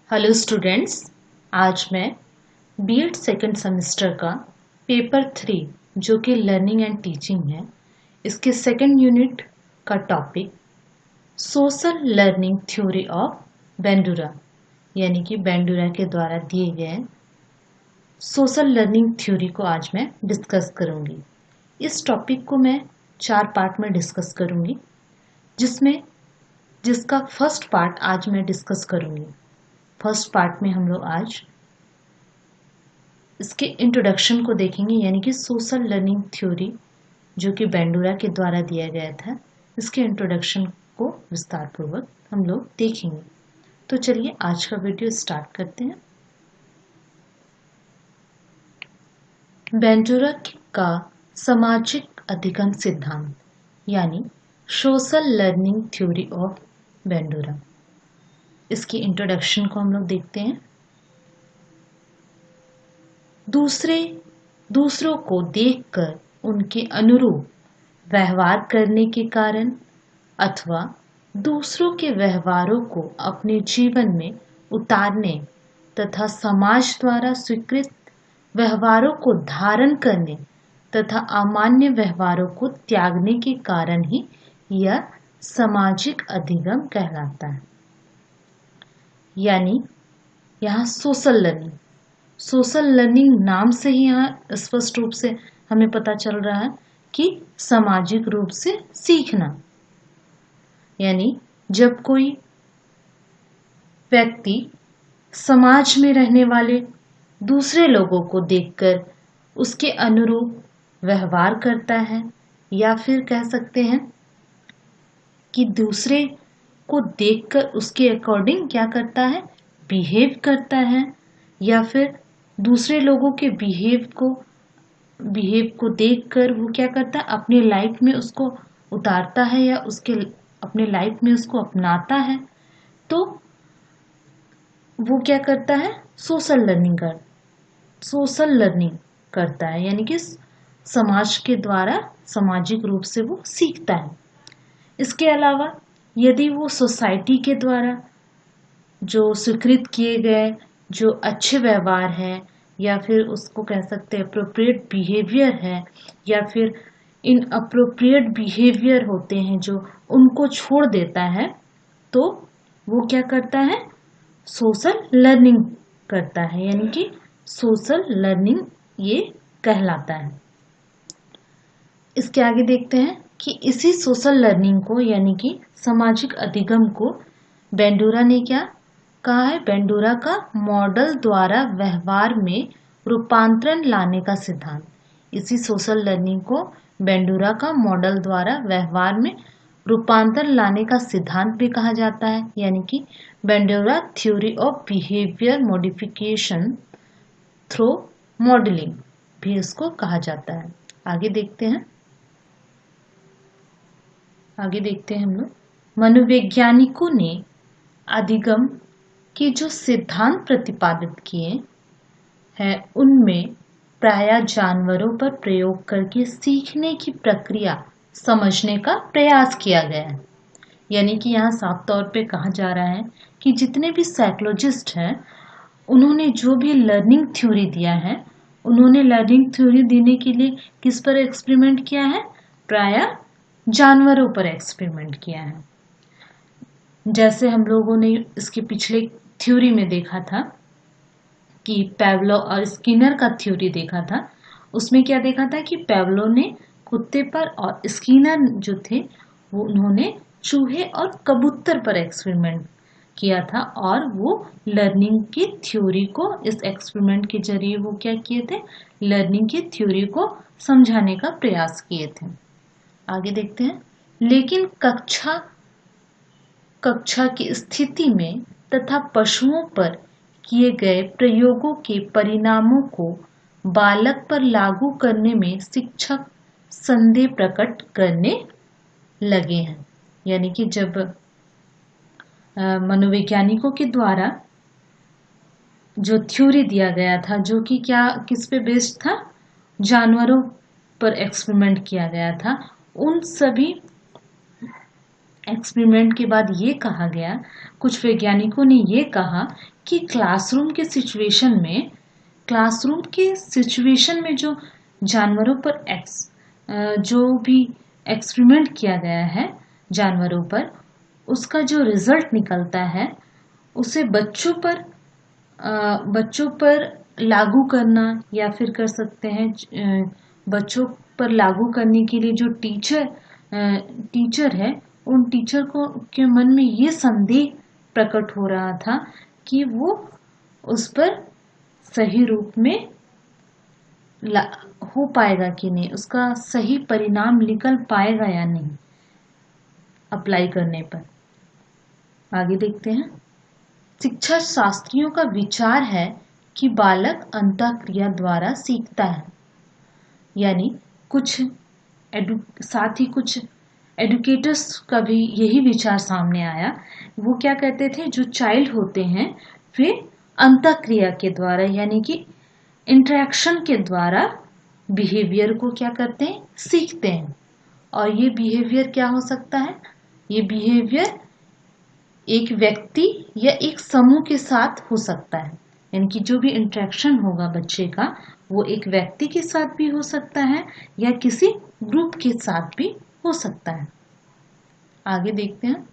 Hello students, आज मैं BEd second semester का पेपर 3 जो कि लर्निंग एंड टीचिंग है, इसके सेकंड यूनिट का topic social learning theory of Bandura यानी कि बेंडूरा के द्वारा दिए गए सोशल लर्निंग थ्योरी को आज मैं डिस्कस करूंगी। इस टॉपिक को मैं 4 पार्ट में डिस्कस करूंगी, जिसका फर्स्ट पार्ट आज मैं डिस्कस करूंगी। फर्स्ट पार्ट में हम लोग आज इसके इंट्रोडक्शन को देखेंगे, यानी कि सोशल लर्निंग थ्योरी जो कि बेंडूरा के द्वारा दिया गया था, इसके इंट्रोडक्शन को विस्तार पूर्वक हम लोग देखेंगे। तो चलिए आज का वीडियो स्टार्ट करते हैं। बेंडूरा का सामाजिक अधिगम सिद्धांत यानी social learning theory of Bandura, इसकी इंट्रोडक्शन को हम लोग देखते हैं। दूसरों को देखकर उनके अनुरूप व्यवहार करने के कारण अथवा दूसरों के व्यवहारों को अपने जीवन में उतारने तथा समाज द्वारा स्वीकृत व्यवहारों को धारण करने तथा अमान्य व्यवहारों को त्यागने के कारण ही यह सामाजिक अधिगम कहलाता है। यानी यहाँ सोशल लर्निंग नाम से ही यहाँ स्पष्ट रूप से हमें पता चल रहा है कि सामाजिक रूप से सीखना, यानी जब कोई व्यक्ति समाज में रहने वाले दूसरे लोगों को देखकर उसके अनुरूप व्यवहार करता है, या फिर कह सकते हैं कि दूसरे को देखकर उसके अकॉर्डिंग क्या करता है, बिहेव करता है, या फिर दूसरे लोगों के बिहेव को देखकर वो क्या करता है, अपने लाइफ में उसको उतारता है या अपने लाइफ में उसको अपनाता है, तो वो क्या करता है, सोशल लर्निंग करता है, यानी कि समाज के द्वारा सामाजिक रूप से वो सीखता है। इसके अलावा यदि वो सोसाइटी के द्वारा जो स्वीकृत किए गए जो अच्छे व्यवहार है, या फिर उसको कह सकते हैं अप्रोप्रिएट बिहेवियर है, या फिर इन अप्रोप्रिएट बिहेवियर होते हैं जो उनको छोड़ देता है, तो वो क्या करता है, सोशल लर्निंग करता है, यानी कि सोशल लर्निंग ये कहलाता है। इसके आगे देखते हैं कि इसी सोशल लर्निंग को यानी कि सामाजिक अधिगम को बेंडूरा ने क्या कहा है, बेंडूरा का मॉडल द्वारा व्यवहार में रूपांतरण लाने का सिद्धांत। इसी सोशल लर्निंग को बेंडूरा का मॉडल द्वारा व्यवहार में रूपांतरण लाने का सिद्धांत भी कहा जाता है, यानी कि Bandura theory of behaviour modification through modelling भी इसको कहा जाता है। आगे देखते हैं हम लोग मनोवैज्ञानिकों ने अधिगम के जो सिद्धांत प्रतिपादित किए हैं, उनमें प्रायः जानवरों पर प्रयोग करके सीखने की प्रक्रिया समझने का प्रयास किया गया है। यानी कि यहाँ साफ तौर पे कहा जा रहा है कि जितने भी साइकोलॉजिस्ट हैं, उन्होंने जो भी लर्निंग थ्योरी दिया है, उन्होंने लर्निंग थ्योरी देने के लिए किस पर एक्सपेरिमेंट किया है, प्रायः जानवरों पर एक्सपेरिमेंट किया है। जैसे हम लोगों ने इसके पिछले थ्योरी में देखा था कि पेवलोव और स्किनर का थ्योरी देखा था। उसमें क्या देखा था कि पेवलोव ने कुत्ते पर और स्किनर जो थे वो उन्होंने चूहे और कबूतर पर एक्सपेरिमेंट किया था, और वो लर्निंग की थ्योरी को इस एक्सपेरिमेंट के जरिए वो क्या किए थे, लर्निंग की थ्योरी को समझाने का प्रयास किए थे। आगे देखते हैं। लेकिन कक्षा की स्थिति में तथा पशुओं पर किए गए प्रयोगों के परिणामों को बालक पर लागू करने में शिक्षक संदेह प्रकट करने लगे हैं। यानी कि जब मनोवैज्ञानिकों के द्वारा जो थ्योरी दिया गया था, जो कि किस पे बेस्ड था, जानवरों पर एक्सपेरिमेंट किया गया था, उन सभी एक्सपेरिमेंट के बाद ये कहा गया, कुछ वैज्ञानिकों ने ये कहा कि क्लासरूम के सिचुएशन में जो जानवरों पर जो भी एक्सपेरिमेंट किया गया है जानवरों पर, उसका जो रिजल्ट निकलता है उसे बच्चों पर लागू करना, या फिर कर सकते हैं बच्चों पर लागू करने के लिए जो टीचर है, उन टीचर के मन में ये संदेह प्रकट हो रहा था कि वो उस पर सही रूप में हो पाएगा कि नहीं, उसका सही परिणाम निकल पाएगा या नहीं अप्लाई करने पर। आगे देखते हैं। शिक्षा शास्त्रियों का विचार है कि बालक अंतःक्रिया द्वारा सीखता है, यानी साथ ही कुछ एडुकेटर्स का भी यही विचार सामने आया। वो क्या कहते थे, जो चाइल्ड होते हैं वे अंतःक्रिया के द्वारा यानी कि इंटरेक्शन के द्वारा बिहेवियर को क्या करते हैं, सीखते हैं। और ये बिहेवियर क्या हो सकता है, ये बिहेवियर एक व्यक्ति या एक समूह के साथ हो सकता है, यानी कि जो भी इंटरेक्शन होगा बच्चे का वो एक व्यक्ति के साथ भी हो सकता है या किसी ग्रुप के साथ भी हो सकता है। आगे देखते हैं।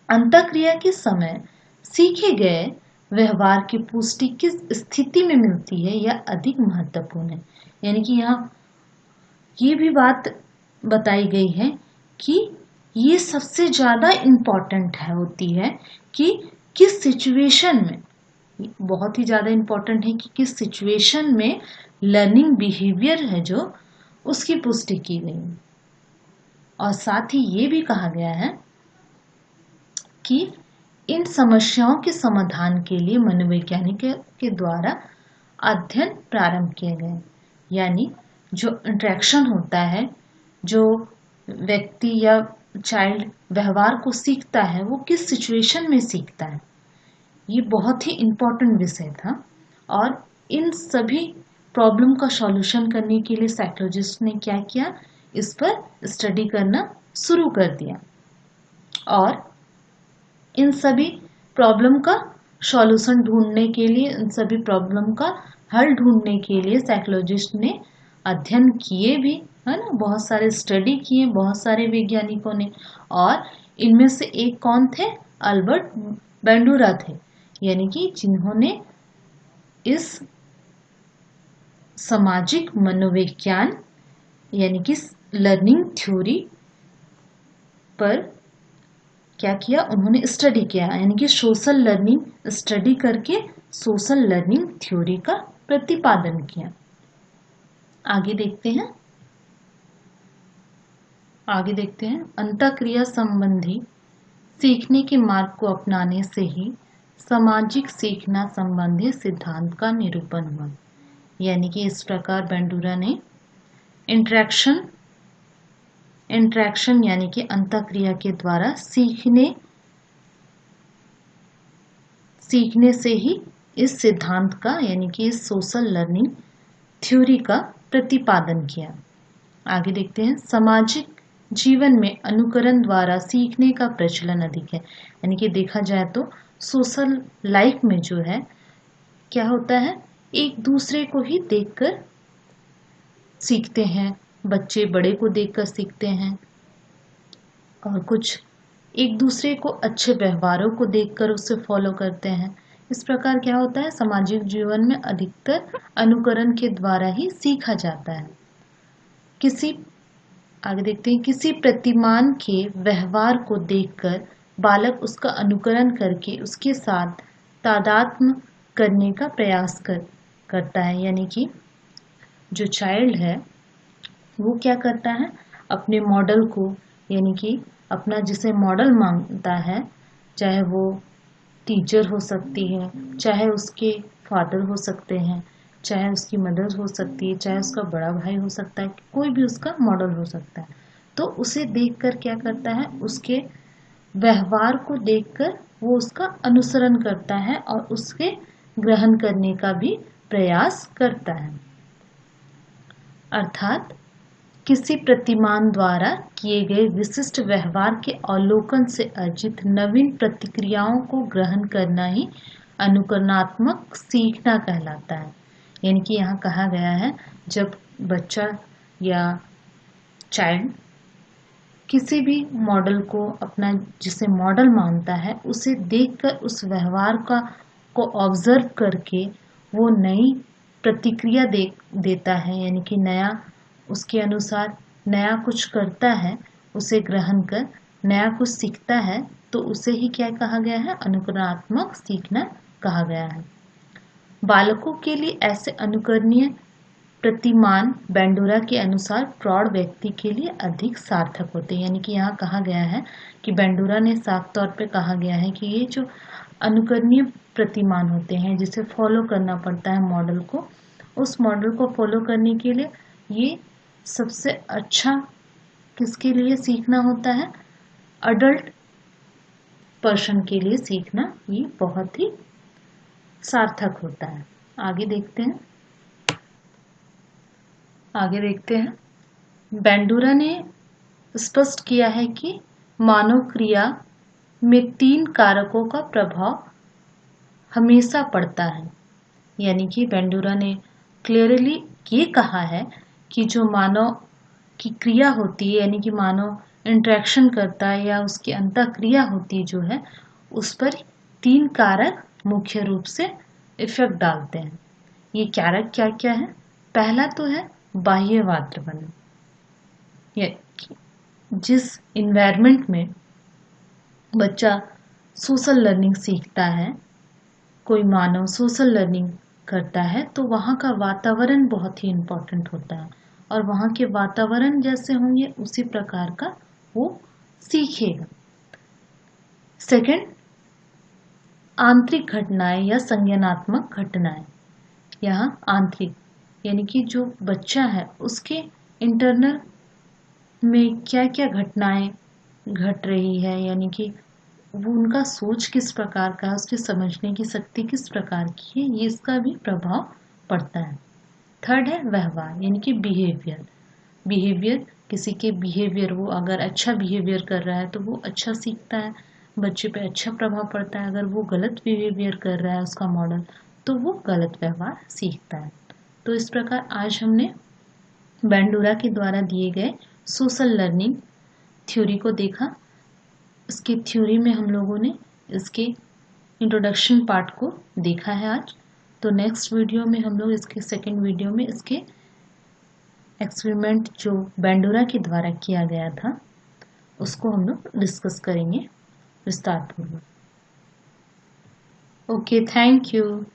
अंतःक्रिया के समय सीखे गए व्यवहार की पुष्टि किस स्थिति में मिलती है यह अधिक महत्वपूर्ण है, यानी कि यहाँ ये भी बात बताई गई है कि ये सबसे ज्यादा इम्पोर्टेंट होती है कि किस सिचुएशन में, बहुत ही ज्यादा इम्पोर्टेंट है कि किस सिचुएशन में लर्निंग बिहेवियर है जो उसकी पुष्टि की गई। और साथ ही ये भी कहा गया है कि इन समस्याओं के समाधान के लिए मनोवैज्ञानिक के द्वारा अध्ययन प्रारंभ किए गए, यानी जो इंटरेक्शन होता है, जो व्यक्ति या चाइल्ड व्यवहार को सीखता है वो किस सिचुएशन में सीखता है, ये बहुत ही इम्पोर्टेंट विषय था। और इन सभी प्रॉब्लम का सॉल्यूशन करने के लिए साइकोलॉजिस्ट ने क्या किया, इस पर स्टडी करना शुरू कर दिया। और इन सभी प्रॉब्लम का सॉल्यूशन ढूंढने के लिए, इन सभी प्रॉब्लम का हल ढूंढने के लिए साइकोलॉजिस्ट ने अध्ययन किए भी, है ना, बहुत सारे स्टडी किए बहुत सारे वैज्ञानिकों ने। और इनमें से एक कौन थे, अल्बर्ट बैंडुरा थे, यानी कि जिन्होंने इस सामाजिक मनोविज्ञान यानी कि लर्निंग थ्योरी पर क्या किया, उन्होंने स्टडी किया, यानी कि सोशल लर्निंग स्टडी करके सोशल लर्निंग थ्योरी का प्रतिपादन किया। आगे देखते हैं। अंतःक्रिया संबंधी सीखने के मार्ग को अपनाने से ही सामाजिक सीखना संबंधी सिद्धांत का निरूपण हुआ, यानी कि इस प्रकार बैंडुरा ने इंटरेक्शन यानी कि अंतःक्रिया के द्वारा सीखने से ही इस सिद्धांत का यानी कि इस सोशल लर्निंग थ्योरी का प्रतिपादन किया। आगे देखते हैं। सामाजिक जीवन में अनुकरण द्वारा सीखने का प्रचलन अधिक है, यानी कि देखा जाए तो सोशल लाइफ में जो है क्या होता है, एक दूसरे को ही देखकर सीखते हैं, बच्चे बड़े को देखकर सीखते हैं और कुछ एक दूसरे को अच्छे व्यवहारों को देखकर उससे फॉलो करते हैं। इस प्रकार क्या होता है, सामाजिक जीवन में अधिकतर अनुकरण के द्वारा ही सीखा जाता है। आगे देखते हैं। किसी प्रतिमान के व्यवहार को देखकर बालक उसका अनुकरण करके उसके साथ तादात्म्य करने का प्रयास करता है, यानी कि जो चाइल्ड है वो क्या करता है, अपने मॉडल को यानी कि अपना जिसे मॉडल मानता है, चाहे वो टीचर हो सकती है, चाहे उसके फादर हो सकते हैं, चाहे उसकी मदर हो सकती है, चाहे उसका बड़ा भाई हो सकता है, कोई भी उसका मॉडल हो सकता है। तो उसे देखकर क्या करता है, उसके व्यवहार को देखकर वो उसका अनुसरण करता है और उसके ग्रहण करने का भी प्रयास करता है। अर्थात किसी प्रतिमान द्वारा किए गए विशिष्ट व्यवहार के अवलोकन से अर्जित नवीन प्रतिक्रियाओं को ग्रहण करना ही अनुकरणात्मक सीखना कहलाता है। यानी कि यहाँ कहा गया है, जब बच्चा या चाइल्ड किसी भी मॉडल को अपना जिसे मॉडल मानता है, उसे देखकर उस व्यवहार को ऑब्जर्व करके वो नई प्रतिक्रिया देता है, यानी कि नया उसके अनुसार नया कुछ करता है, उसे ग्रहण कर नया कुछ सीखता है, तो उसे ही क्या कहा गया है? अनुकरणात्मक सीखना कहा गया है। बालकों के लिए ऐसे अनुकरणीय प्रतिमान बेंडोरा के अनुसार प्रौढ़ व्यक्ति के लिए अधिक सार्थक होते हैं। यानी कि यहाँ कहा गया है कि बेंडोरा ने साफ तौर पे कहा गया है कि ये जो अनुकरणीय प्रतिमान होते हैं, जिसे फॉलो करना पड़ता है मॉडल को, उस मॉडल को फॉलो करने के लिए ये सबसे अच्छा किसके लिए सीखना होता है? अडल्ट पर्सन के लिए सीखना ये बहुत ही सार्थक होता है। आगे देखते हैं। बेंडोरा ने स्पष्ट किया है कि मानव क्रिया में 3 कारकों का प्रभाव हमेशा पड़ता है। यानी कि बेंडोरा ने क्लियरली ये कहा है कि जो मानव की क्रिया होती है, यानी कि मानव इंटरेक्शन करता है या उसकी अंतःक्रिया होती जो है, उस पर 3 कारक मुख्य रूप से इफेक्ट डालते हैं। ये कारक क्या क्या है? पहला तो है बाह्य वातावरण, जिस इन्वायरमेंट में बच्चा सोशल लर्निंग सीखता है, कोई मानव सोशल लर्निंग करता है, तो वहाँ का वातावरण बहुत ही इम्पोर्टेंट होता है, और वहाँ के वातावरण जैसे होंगे उसी प्रकार का वो सीखेगा। सेकंड, आंतरिक घटनाएं या संज्ञानात्मक घटनाएं। यहाँ आंतरिक यानी कि जो बच्चा है उसके इंटरनल में क्या क्या घटनाएं घट रही है, यानी कि वो उनका सोच किस प्रकार का है, उसकी समझने की शक्ति किस प्रकार की है, ये इसका भी प्रभाव पड़ता है। थर्ड है व्यवहार, यानी कि बिहेवियर, किसी के बिहेवियर, वो अगर अच्छा बिहेवियर कर रहा है तो वो अच्छा सीखता है, बच्चे पे अच्छा प्रभाव पड़ता है। अगर वो गलत बिहेवियर कर रहा है उसका मॉडल, तो वो गलत व्यवहार सीखता है। तो इस प्रकार आज हमने बेंडोरा के द्वारा दिए गए सोशल लर्निंग थ्योरी को देखा। इसकी थ्योरी में हम लोगों ने इसके इंट्रोडक्शन पार्ट को देखा है आज। तो नेक्स्ट वीडियो में हम लोग इसके सेकंड वीडियो में इसके एक्सपेरिमेंट जो बेंडोरा के द्वारा किया गया था उसको हम लोग डिस्कस करेंगे विस्तारपूर्वक। Okay, thank you.